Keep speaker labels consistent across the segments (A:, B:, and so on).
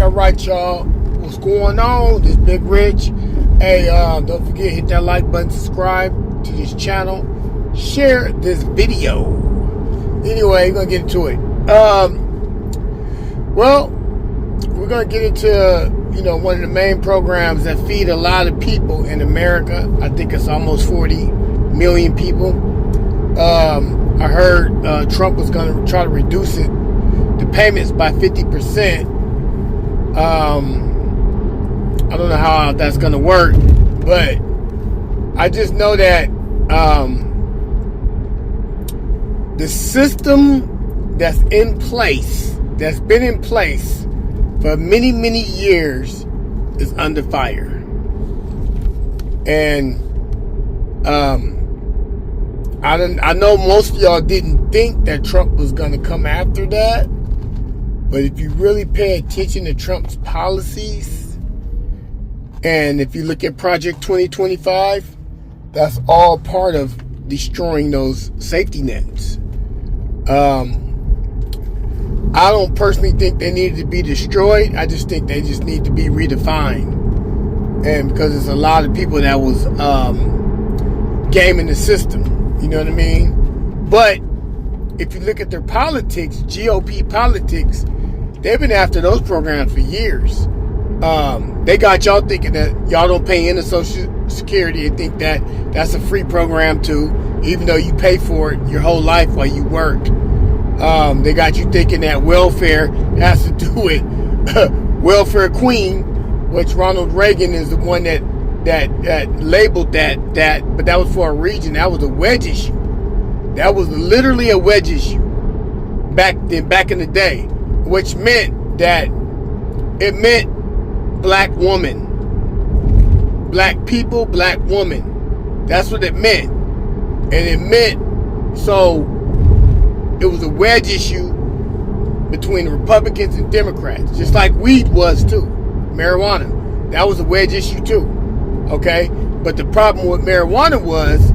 A: All right, y'all. What's going on? This Big Rich. Hey, don't forget, hit that like button, subscribe to this channel, share this video. Anyway, we're gonna get into it. Well, we're gonna get into one of the main programs that feed a lot of people in America. I think it's almost 40 million people. I heard Trump was gonna try to reduce the payments by 50%. I don't know how that's gonna work, but I just know that the system that's in place, that's been in place for many, many years, is under fire. And I know most of y'all didn't think that Trump was gonna come after that. But if you really pay attention to Trump's policies, and if you look at Project 2025, that's all part of destroying those safety nets. I don't personally think they need to be destroyed. I just think they just need to be redefined. And because there's a lot of people that was gaming the system, you know what I mean? But if you look at their politics, GOP politics, they've been after those programs for years. They got y'all thinking that y'all don't pay into Social Security and think that that's a free program too, even though you pay for it your whole life while you work. They got you thinking that welfare has to do with welfare queen, which Ronald Reagan is the one that labeled that, but that was for a region. That was a wedge issue. That was literally a wedge issue back in the day, which meant that it meant black woman, black people, black woman. That's what it meant. And it meant, so it was a wedge issue between the Republicans and Democrats, just like weed was too. Marijuana, that was a wedge issue too. Okay? But the problem with marijuana was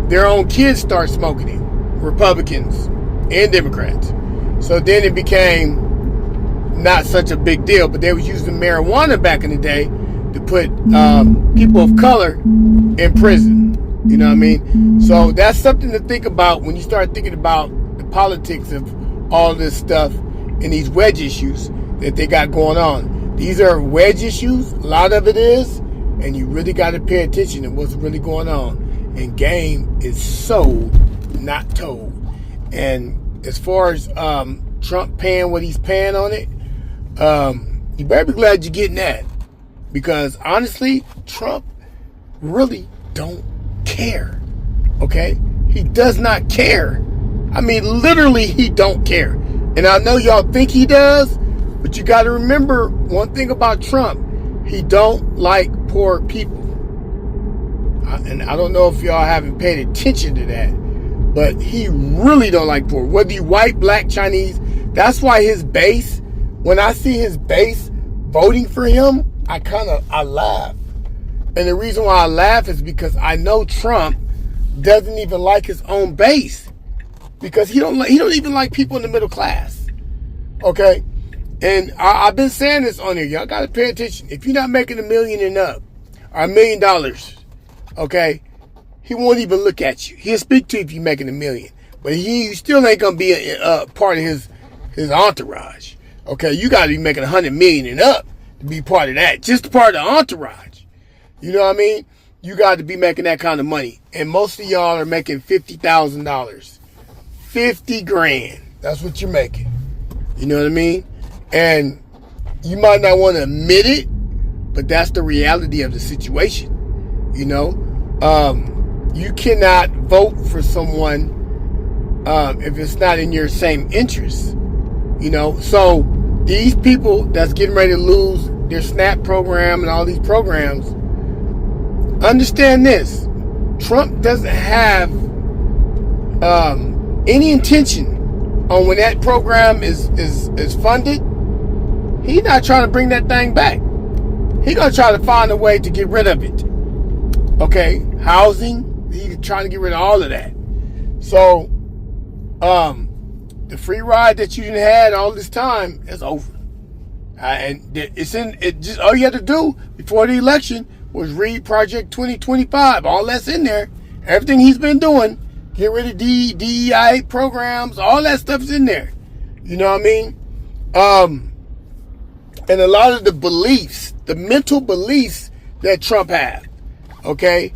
A: their own kids start smoking it, Republicans and Democrats. So then it became not such a big deal, but they was using marijuana back in the day to put people of color in prison. You know what I mean? So that's something to think about when you start thinking about the politics of all this stuff and these wedge issues that they got going on. These are wedge issues, a lot of it is, and you really got to pay attention to what's really going on. And game is sold, not told. And as far as Trump paying what he's paying on it, you better be glad you're getting that, because honestly, Trump really don't care. Okay, he does not care. I mean, literally, he don't care. And I know y'all think he does, but you got to remember one thing about Trump: he don't like poor people. And I don't know if y'all haven't paid attention to that, but he really don't like poor. Whether you white, black, Chinese, that's why his base. When I see his base voting for him, I laugh. And the reason why I laugh is because I know Trump doesn't even like his own base, because he don't even like people in the middle class. Okay? And I've been saying this on here. Y'all got to pay attention. If you're not making $1 million and up, or $1 million, okay, he won't even look at you. He'll speak to you if you're making $1 million, but he still ain't gonna be a part of his entourage. Okay, you got to be making 100 million and up to be part of that. Just part of the entourage. You know what I mean? You got to be making that kind of money. And most of y'all are making $50,000. 50 grand. That's what you're making. You know what I mean? And you might not want to admit it, but that's the reality of the situation. You know? You cannot vote for someone if it's not in your same interest. You know? So these people that's getting ready to lose their SNAP program and all these programs, understand this: Trump doesn't have any intention on when that program is funded. He's not trying to bring that thing back. He's gonna try to find a way to get rid of it. Okay, housing, he's trying to get rid of all of that. So the free ride that you had all this time is over. And it's in it. Just all you had to do before the election was read Project 2025. All that's in there. Everything he's been doing. Get rid of DEI programs. All that stuff's in there. You know what I mean? And a lot of the beliefs, the mental beliefs that Trump had, okay,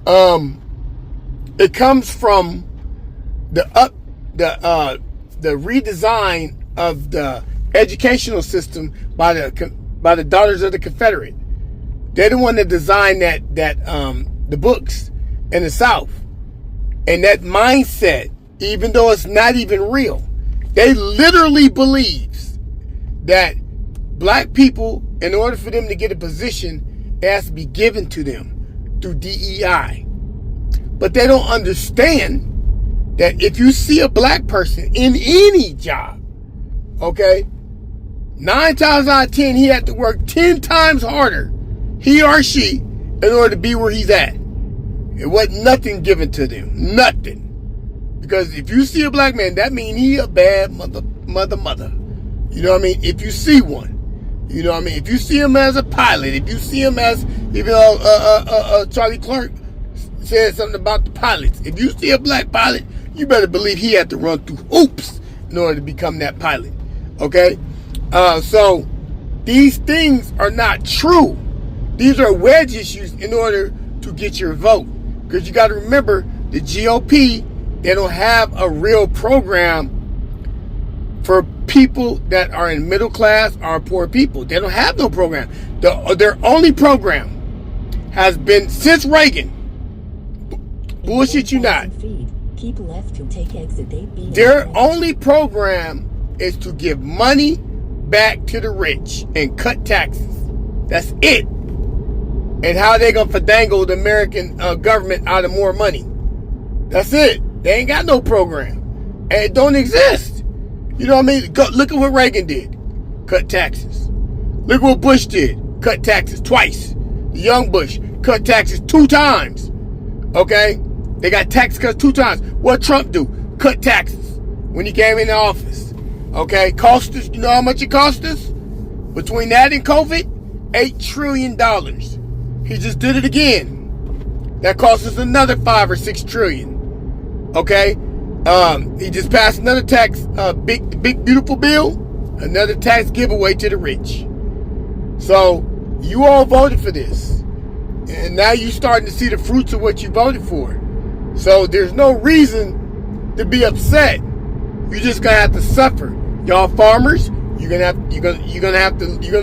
A: it comes from the redesign of the educational system by the Daughters of the Confederate. They're the one that designed the books in the South. And that mindset, even though it's not even real, they literally believes that black people, in order for them to get a position, it has to be given to them through DEI. But they don't understand that if you see a black person in any job, okay, 9 times out of 10, he had to work 10 times harder, he or she, in order to be where he's at. It wasn't nothing given to them. Nothing. Because if you see a black man, that means he a bad mother. You know what I mean? If you see one. You know what I mean? If you see him as a pilot, if you see him as, even though Charlie Clark said something about the pilots. If you see a black pilot, you better believe he had to run through hoops in order to become that pilot. Okay? So these things are not true. These are wedge issues in order to get your vote. Because you got to remember, the GOP, they don't have a real program for people that are in middle class or poor people. They don't have no program. Their only program has been, since Reagan, bullshit you not,
B: keep left to take exit 8B.
A: Their only program is to give money back to the rich and cut taxes. That's it. And how they gonna finagle the American government out of more money. That's it. They ain't got no program. And it don't exist. You know what I mean? Look at what Reagan did. Cut taxes. Look what Bush did. Cut taxes twice. The young Bush cut taxes 2 times. Okay? They got tax cuts 2 times. What Trump do? Cut taxes when he came into office. Okay? Cost us, you know how much it cost us? Between that and COVID, $8 trillion. He just did it again. That cost us another 5 or 6 trillion. Okay? He just passed another tax, big beautiful bill, another tax giveaway to the rich. So you all voted for this, and now you're starting to see the fruits of what you voted for. So there's no reason to be upset. You just gonna have to suffer. Y'all farmers, you're gonna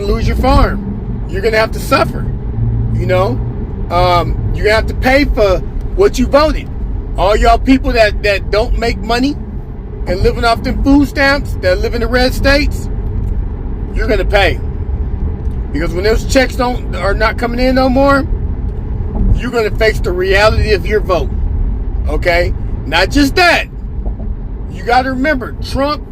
A: lose your farm. You're gonna have to suffer. You know, you're gonna have to pay for what you voted. All y'all people that don't make money and living off them food stamps, that live in the red states, you're gonna pay. Because when those checks are not coming in no more, you're gonna face the reality of your vote. Okay? Not just that. You gotta remember, Trump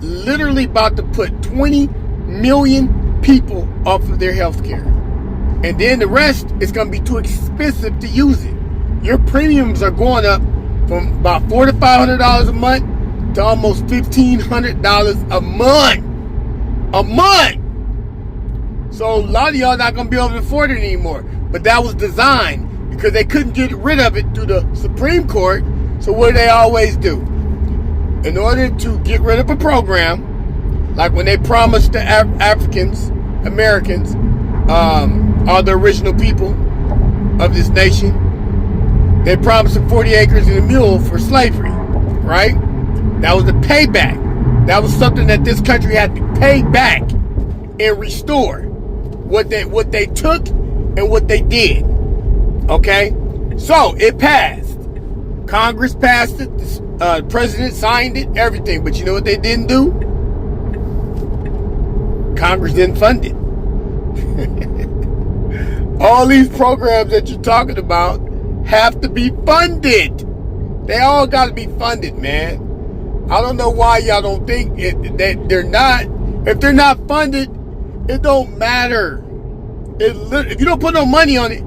A: literally about to put 20 million people off of their health care. And then the rest is gonna be too expensive to use it. Your premiums are going up from about $400 to $500 a month to almost $1,500 a month. A month! So a lot of y'all not going to be able to afford it anymore. But that was designed because they couldn't get rid of it through the Supreme Court. So what do they always do? In order to get rid of a program, like when they promised the Africans, Americans, all the original people of this nation, they promised them 40 acres and a mule for slavery, right? That was the payback. That was something that this country had to pay back and restore what they took and what they did. Okay? So it passed. Congress passed it. The president signed it, everything. But you know what they didn't do? Congress didn't fund it. All these programs that you're talking about have to be funded. They all got to be funded, man. I don't know why y'all don't think that they're not. If they're not funded, it don't matter. If you don't put no money on it,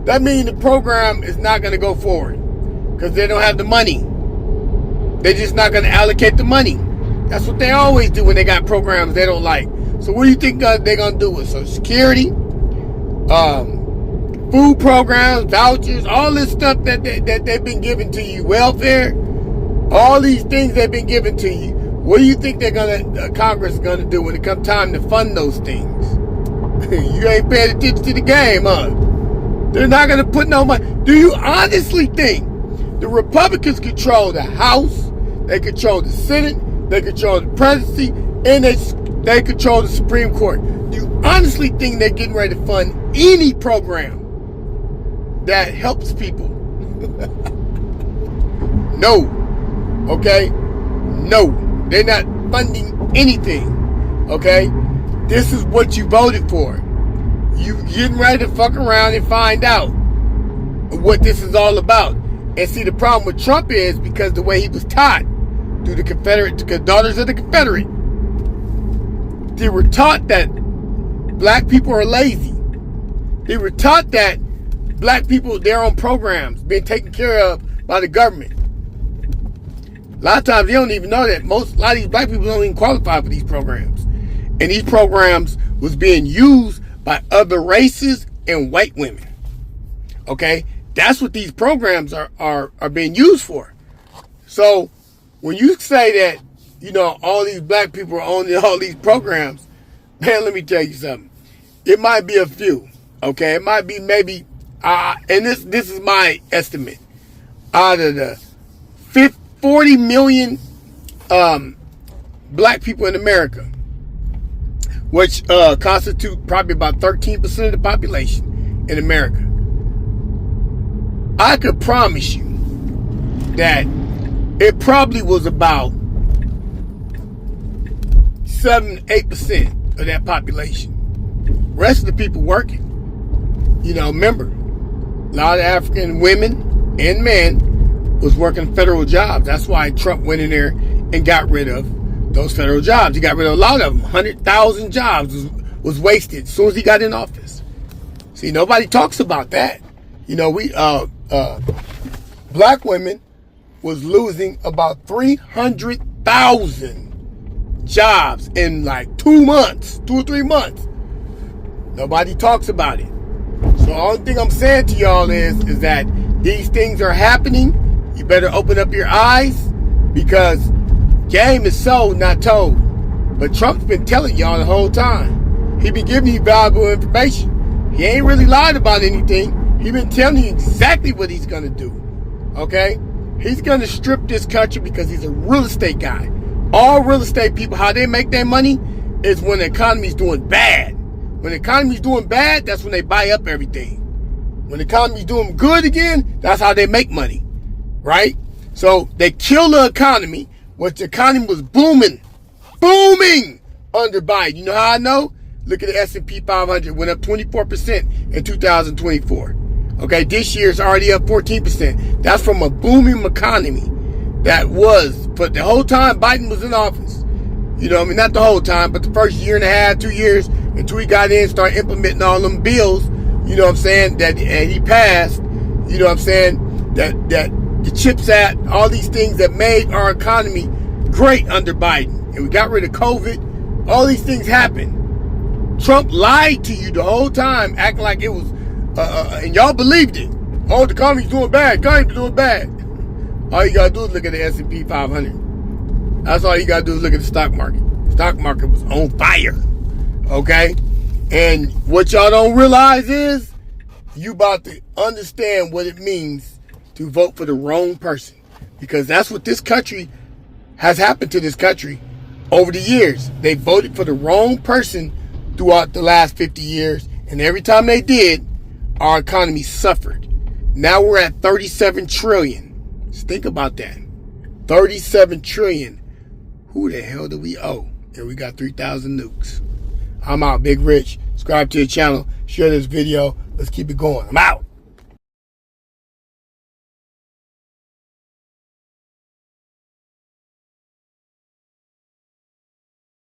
A: that means the program is not going to go forward because they don't have the money. They're just not going to allocate the money. That's what they always do when they got programs they don't like. So what do you think they're going to do with Social Security, food programs, vouchers, all this stuff that they've been giving to you, welfare, all these things they've been giving to you? What do you think Congress is going to do when it comes time to fund those things? You ain't paying attention to the game, huh? They're not going to put no money. Do you honestly think the Republicans control the House, they control the Senate, they control the presidency, and they control the Supreme Court? Do you honestly think they're getting ready to fund any program that helps people? No. Okay? No. They're not funding anything. Okay? This is what you voted for. You getting ready to fuck around and find out what this is all about. And see, the problem with Trump is because the way he was taught through the Daughters of the Confederate. They were taught that black people are lazy. They were taught that black people, they're on programs, being taken care of by the government. A lot of times they don't even know that a lot of these black people don't even qualify for these programs. And these programs was being used by other races and white women. Okay? That's what these programs are being used for. So when you say that, you know, all these black people are on all these programs, man, let me tell you something. It might be a few. Okay? It might be maybe, and this is my estimate, out of the 40 million black people in America, which constitute probably about 13% of the population in America, I could promise you that it probably was about 7-8% of that population. Rest of the people working. You know, remember, a lot of African women and men was working federal jobs. That's why Trump went in there and got rid of those federal jobs. He got rid of a lot of them. 100,000 jobs was wasted as soon as he got in office. See, nobody talks about that. You know, black women was losing about 300,000 jobs in like 2 or 3 months. Nobody talks about it. So the only thing I'm saying to y'all is that these things are happening. You better open up your eyes, because game is sold, not told. But Trump's been telling y'all the whole time. He been giving you valuable information. He ain't really lied about anything. He been telling you exactly what he's going to do. Okay? He's going to strip this country because he's a real estate guy. All real estate people, how they make their money is when the economy's doing bad. When the economy's doing bad, that's when they buy up everything. When the economy's doing good again, that's how they make money. Right? So they kill the economy, which the economy was booming under Biden. You know how I know? Look at the S&P 500. Went up 24% in 2024. Okay, this year's already up 14%. That's from a booming economy that was, but the whole time Biden was in office. You know what I mean? Not the whole time, but the first year and a half, 2 years, until he got in and started implementing all them bills, you know what I'm saying, that and he passed, you know what I'm saying, that the CHIPS Act, all these things that made our economy great under Biden. And we got rid of COVID. All these things happened. Trump lied to you the whole time, acting like it was, and y'all believed it. Oh, the economy's doing bad. The economy's doing bad. All you gotta do is look at the S&P 500. That's all you gotta do is look at the stock market. The stock market was on fire. Okay? And what y'all don't realize is you about to understand what it means to vote for the wrong person. Because that's what this country has happened to this country over the years. They voted for the wrong person throughout the last 50 years. And every time they did, our economy suffered. Now we're at 37 trillion. Just think about that. 37 trillion. Who the hell do we owe? And we got 3,000 nukes. I'm out, Big Rich. Subscribe to the channel. Share this video. Let's keep it going. I'm out.